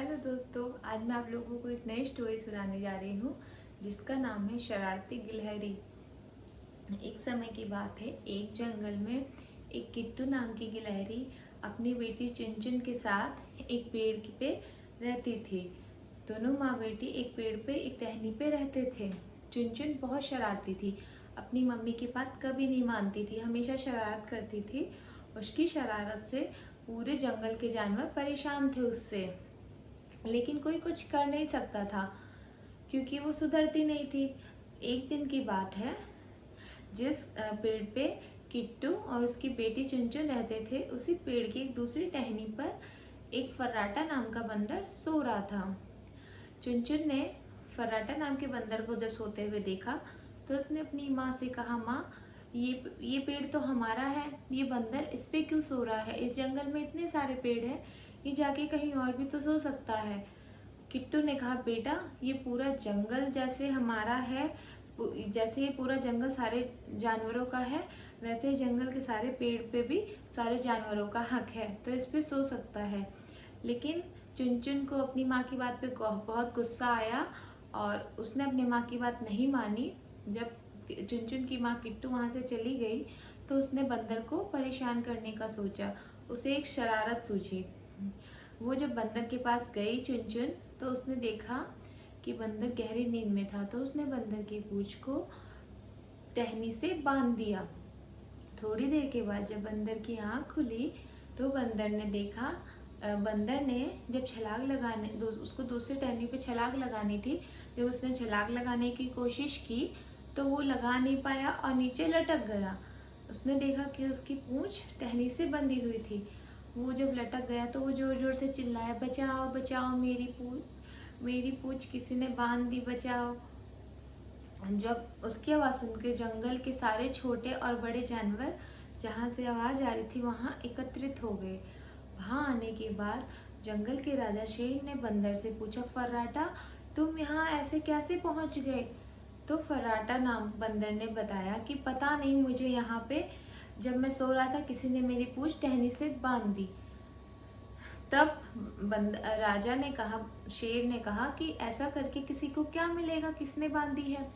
Hello दोस्तों, आज मैं आप लोगों को एक नई स्टोरी सुनाने जा रही हूँ जिसका नाम है शरारती गिलहरी। एक समय की बात है, एक जंगल में एक किट्टू नाम की गिलहरी अपनी बेटी चुनचुन के साथ एक पेड़ पे रहती थी। दोनों माँ बेटी एक पेड़ पे एक टहनी पे रहते थे। चुनचुन बहुत शरारती थी, अपनी मम्मी की बात कभी नहीं मानती थी, हमेशा शरारत करती थी। उसकी शरारत से पूरे जंगल के जानवर परेशान थे उससे, लेकिन कोई कुछ कर नहीं सकता था क्योंकि वो सुधरती नहीं थी। एक दिन की बात है, जिस पेड़ पे किट्टू और उसकी बेटी चुनचुन रहते थे, उसी पेड़ की एक दूसरी टहनी पर एक फर्राटा नाम का बंदर सो रहा था। चुनचुन ने फर्राटा नाम के बंदर को जब सोते हुए देखा तो उसने अपनी माँ से कहा, माँ, ये पेड़ तो हमारा है, ये बंदर इस पे क्यों सो रहा है? इस जंगल में इतने सारे पेड़ हैं, ये जाके कहीं और भी तो सो सकता है। किट्टू ने कहा, बेटा, ये पूरा जंगल जैसे हमारा है, जैसे ये पूरा जंगल सारे जानवरों का है, वैसे जंगल के सारे पेड़ पे भी सारे जानवरों का हक है, तो इस पे सो सकता है। लेकिन चुनचुन को अपनी माँ की बात पे बहुत गुस्सा आया और उसने अपनी माँ की बात नहीं मानी। जब चुनचुन की माँ किट्टू वहाँ से चली गई तो उसने बंदर को परेशान करने का सोचा। उसे एक शरारत सूझी। वो जब बंदर के पास गई चुनचुन, तो उसने देखा कि बंदर गहरी नींद में था, तो उसने बंदर की पूंछ को टहनी से बांध दिया। थोड़ी देर के बाद जब बंदर की आंख खुली तो बंदर ने जब छलांग लगाने उसको दूसरी टहनी पे छलांग लगानी थी, जब उसने छलांग लगाने की कोशिश की तो वो लगा नहीं पाया और नीचे लटक गया। उसने देखा कि उसकी पूंछ टहनी से बंधी हुई थी। वो जब लटक गया तो वो जोर जोर से चिल्लाया, बचाओ बचाओ, मेरी पूंछ किसी ने बांध दी, बचाओ। जब उसकी आवाज़ सुनकर जंगल के सारे छोटे और बड़े जानवर जहाँ से आवाज़ आ रही थी वहाँ एकत्रित हो गए। वहाँ आने के बाद जंगल के राजा शेर ने बंदर से पूछा, फर्राटा, तुम यहाँ ऐसे कैसे पहुँच गए? तो फर्राटा नाम बंदर ने बताया कि पता नहीं, मुझे यहाँ पे जब मैं सो रहा था किसी ने मेरी पूंछ टहनी से बांध दी। तब राजा ने कहा, शेर ने कहा कि ऐसा करके किसी को क्या मिलेगा, किसने बांधी है?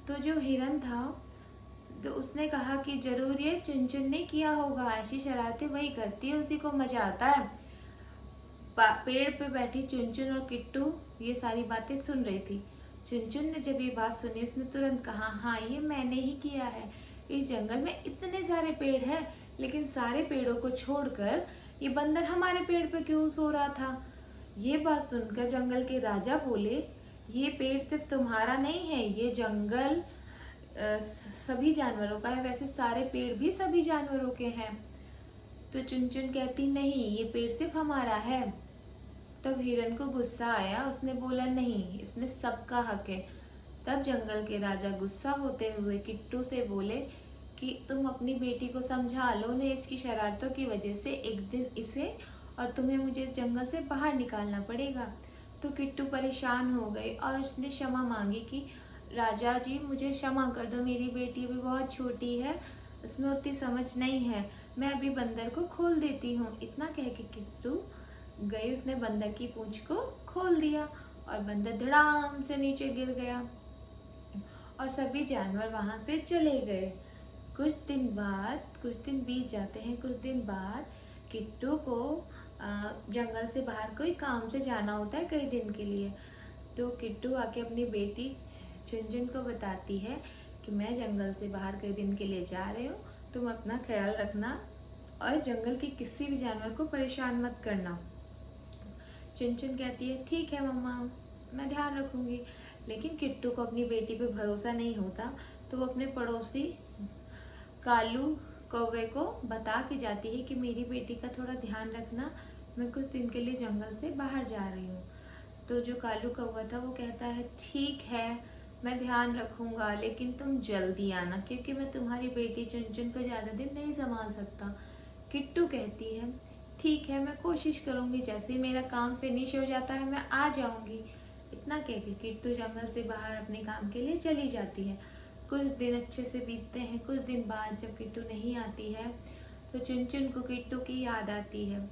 तो जो हिरन था, तो उसने कहा कि जरूर ये चुनचुन ने किया होगा, ऐसी शरारतें वही करती है, उसी को मजा आता है। पेड़ पे बैठी चुनचुन और किट्टू ये सारी बातें सुन रही थी। चुनचुन ने जब ये बात सुनी उसने तुरंत कहा, हाँ, ये मैंने ही किया है। इस जंगल में इतने सारे पेड़ हैं, लेकिन सारे पेड़ों को छोड़कर ये बंदर हमारे पेड़ पे क्यों सो रहा था? ये बात सुनकर जंगल के राजा बोले, ये पेड़ सिर्फ तुम्हारा नहीं है, ये जंगल सभी जानवरों का है, वैसे सारे पेड़ भी सभी जानवरों के हैं। तो चुनचुन कहती, नहीं, ये पेड़ सिर्फ हमारा है। तब हिरन को गुस्सा आया, उसने बोला, नहीं, इसमें सबका हक है। तब जंगल के राजा गुस्सा होते हुए किट्टू से बोले कि तुम अपनी बेटी को समझा लो, ने इसकी शरारतों की वजह से एक दिन इसे और तुम्हें मुझे इस जंगल से बाहर निकालना पड़ेगा। तो किट्टू परेशान हो गई और उसने क्षमा मांगी कि राजा जी, मुझे क्षमा कर दो, मेरी बेटी अभी बहुत छोटी है, उसमें उतनी समझ नहीं है, मैं अभी बंदर को खोल देती हूँ। इतना कह के किट्टू गई, उसने बंदर की पूंछ को खोल दिया और बंदर धड़ाम से नीचे गिर गया और सभी जानवर वहां से चले गए। कुछ दिन बीत जाते हैं। कुछ दिन बाद किट्टू को जंगल से बाहर कोई काम से जाना होता है कई दिन के लिए। तो किट्टू आके अपनी बेटी चुनचुन को बताती है कि मैं जंगल से बाहर कई दिन के लिए जा रही हूँ, तुम अपना ख्याल रखना और जंगल के किसी भी जानवर को परेशान मत करना। चुनचुन कहती है, ठीक है मम्मा, मैं ध्यान रखूंगी। लेकिन किट्टू को अपनी बेटी पे भरोसा नहीं होता, तो वो अपने पड़ोसी कालू कौवे को बता के जाती है कि मेरी बेटी का थोड़ा ध्यान रखना, मैं कुछ दिन के लिए जंगल से बाहर जा रही हूँ। तो जो कालू कौवा था वो कहता है, ठीक है, मैं ध्यान रखूंगा, लेकिन तुम जल्दी आना क्योंकि मैं तुम्हारी बेटी चुनचुन को ज़्यादा दिन नहीं संभाल सकता। किट्टू कहती है, ठीक है, मैं कोशिश करूंगी, जैसे ही मेरा काम फिनिश हो जाता है मैं आ जाऊंगी। इतना कह के किट्टू जंगल से बाहर अपने काम के लिए चली जाती है। कुछ दिन अच्छे से बीतते हैं। कुछ दिन बाद जब किट्टू नहीं आती है तो चुनचुन को किट्टू की याद आती है।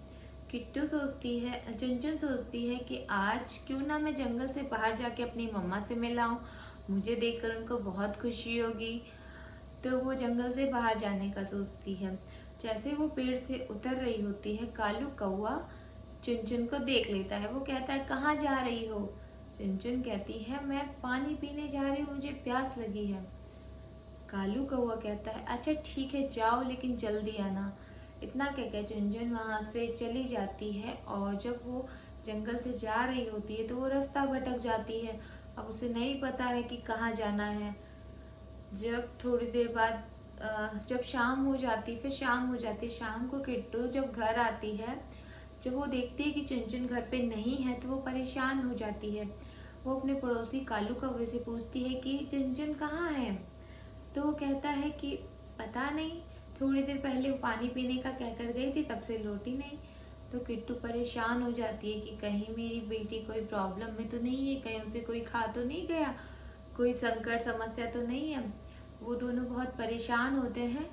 किट्टू सोचती है, चुनचुन सोचती है कि आज क्यों ना मैं जंगल से बाहर जाके अपनी मम्मा से मिलाऊं, मुझे देखकर उनको बहुत खुशी होगी। तो वो जंगल से बाहर जाने का सोचती है। जैसे वो पेड़ से उतर रही होती है, कालू कौवा चुनचुन को देख लेता है। वो कहता है, कहाँ जा रही हो? चुनचुन कहती है, मैं पानी पीने जा रही हूँ, मुझे प्यास लगी है। कालू कौवा कहता है, अच्छा ठीक है जाओ, लेकिन जल्दी आना। इतना कहकर चुनचुन वहां से चली जाती है, और जब वो जंगल से जा रही होती है तो वो रास्ता भटक जाती है। अब उसे नहीं पता है कि कहाँ जाना है। जब थोड़ी देर बाद जब शाम हो जाती, फिर शाम हो जाती, शाम को किट्टू जब घर आती है, जब वो देखती है कि चुनचुन घर पे नहीं है तो वो परेशान हो जाती है। वो अपने पड़ोसी कालू कौवे से पूछती है कि चुनचुन कहाँ है? तो वो कहता है कि पता नहीं, थोड़ी देर पहले वो पानी पीने का कहकर गई थी, तब से लौटी नहीं। तो किट्टू परेशान हो जाती है कि कहीं मेरी बेटी कोई प्रॉब्लम में तो नहीं है, कहीं उसे कोई खा तो नहीं गया, कोई संकट समस्या तो नहीं है। वो दोनों बहुत परेशान होते हैं।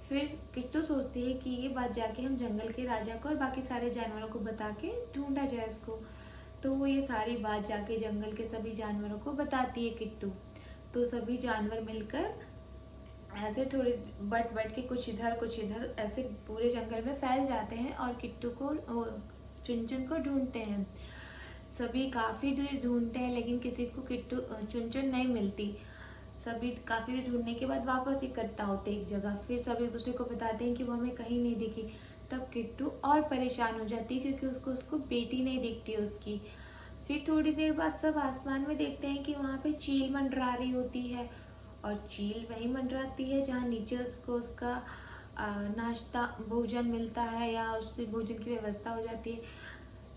फिर किट्टू सोचती है कि ये बात जाके हम जंगल के राजा को और बाकी सारे जानवरों को बता के ढूंढा जाए इसको। तो वो ये सारी बात जाके जंगल के सभी जानवरों को बताती है किट्टू। तो सभी जानवर मिलकर ऐसे थोड़े बट बट के कुछ इधर ऐसे पूरे जंगल में फैल जाते हैं और किट्टू को चुनचुन को ढूंढते हैं। सभी काफी दूर ढूंढते हैं, लेकिन किसी को किट्टू चुनचुन नहीं मिलती। सभी काफी देर ढूंढने के बाद वापस इकट्ठा होते एक जगह, फिर सभी एक दूसरे को बताते हैं कि वो हमें कहीं नहीं दिखी। तब किट्टू और परेशान हो जाती है क्योंकि उसको बेटी नहीं दिखती उसकी। फिर थोड़ी देर बाद सब आसमान में देखते हैं कि वहाँ पे चील मंडरा रही होती है, और चील वही मंडराती है जहाँ नीचे उसको उसका नाश्ता भोजन मिलता है या उसकी भोजन की व्यवस्था हो जाती है।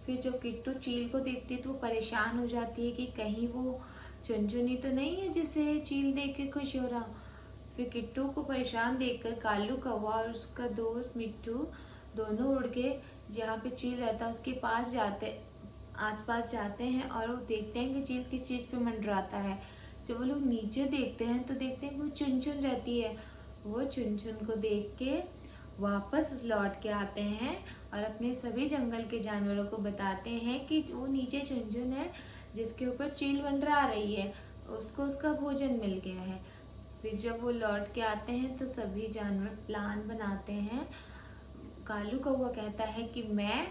फिर जब किट्टू चील को देखती है तो वो परेशान हो जाती है कि कहीं वो चुनचुनी तो नहीं है जिसे चील देख के खुश हो रहा। फिर किट्टू को परेशान देखकर कालू कौवा और उसका दोस्त मिट्टू दोनों उड़ के जहाँ पे चील रहता है उसके पास जाते, आसपास जाते हैं और वो देखते हैं कि चील किस चीज़ पे मंडराता है। जब वो लोग नीचे देखते हैं तो देखते हैं कि वो चुनचुन रहती है। वो चुनचुन को देख के वापस लौट के आते हैं और अपने सभी जंगल के जानवरों को बताते हैं कि वो नीचे चुनचुन है जिसके ऊपर चील मंडरा रही है, उसको उसका भोजन मिल गया है। फिर जब वो लौट के आते हैं तो सभी जानवर प्लान बनाते हैं। कालू कौवा कहता है कि मैं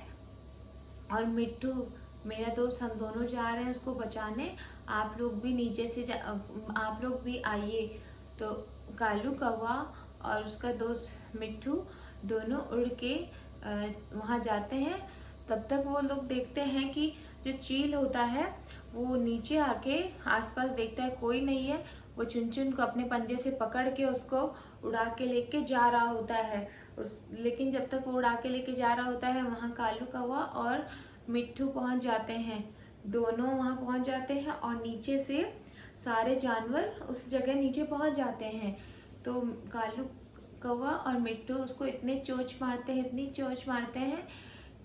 और मिट्टू मेरा दोस्त, हम दोनों जा रहे हैं उसको बचाने, आप लोग भी नीचे से आप लोग भी आइए। तो कालू कौवा और उसका दोस्त मिट्टू दोनों उड़ के वहाँ जाते हैं। तब तक वो लोग देखते हैं कि जो चील होता है वो नीचे आके आसपास देखता है कोई नहीं है। वो चुनचुन को अपने पंजे से पकड़ के उसको उड़ा के लेके जा रहा होता है। लेकिन जब तक वो उड़ा के लेके जा रहा होता है वहाँ कालू कौवा और मिट्टू पहुँच जाते हैं। दोनों वहाँ पहुँच जाते हैं और नीचे से सारे जानवर उस जगह नीचे पहुँच जाते हैं। तो कालू कौवा और मिट्टू उसको इतनी चोंच मारते हैं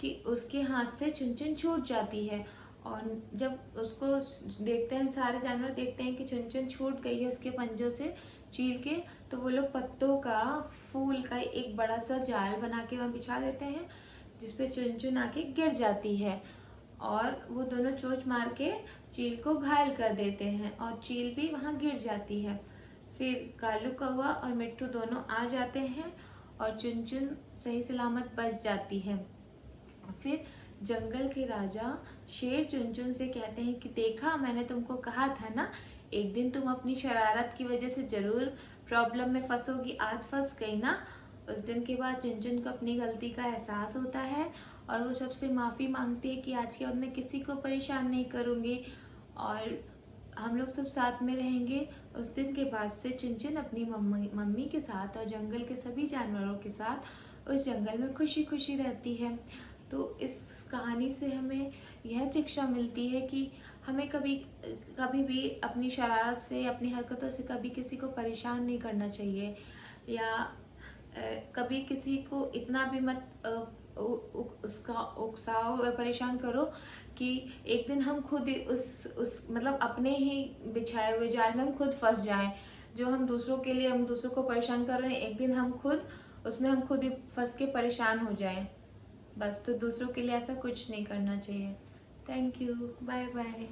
कि उसके हाथ से चुनचुन छूट जाती है। और जब उसको देखते हैं, सारे जानवर देखते हैं कि चुनचुन छूट गई है उसके पंजों से चील के, तो वो लोग पत्तों का, फूल का एक बड़ा सा जाल बना के वहाँ बिछा देते हैं जिसपे चुनचुन आके गिर जाती है। और वो दोनों चोंच मार के चील को घायल कर देते हैं और चील भी वहाँ गिर जाती है। फिर कालू कौवा और मिट्टू दोनों आ जाते हैं और चुनचुन सही सलामत बच जाती है। फिर जंगल के राजा शेर चुनचुन से कहते हैं कि देखा, मैंने तुमको कहा था ना, एक दिन तुम अपनी शरारत की वजह से जरूर प्रॉब्लम में फंसोगी, आज फंस गई ना। उस दिन के बाद चुनचुन को अपनी गलती का एहसास होता है और वो सबसे माफ़ी मांगती है कि आज के बाद मैं किसी को परेशान नहीं करूँगी और हम लोग सब साथ में रहेंगे। उस दिन के बाद से चुनचुन अपनी मम्मी के साथ और जंगल के सभी जानवरों के साथ उस जंगल में खुशी खुशी रहती है। तो इस कहानी से हमें यह शिक्षा मिलती है कि हमें कभी भी अपनी शरारत से, अपनी हरकतों से कभी किसी को परेशान नहीं करना चाहिए, या कभी किसी को इतना भी मत उसका उकसाओ या परेशान करो कि एक दिन हम खुद ही उस मतलब अपने ही बिछाए हुए जाल में हम खुद फंस जाएं। जो हम दूसरों के लिए, हम दूसरों को परेशान कर रहे हैं, एक दिन हम खुद ही फंस के परेशान हो जाएं। बस। तो दूसरों के लिए ऐसा कुछ नहीं करना चाहिए। Thank you, bye bye.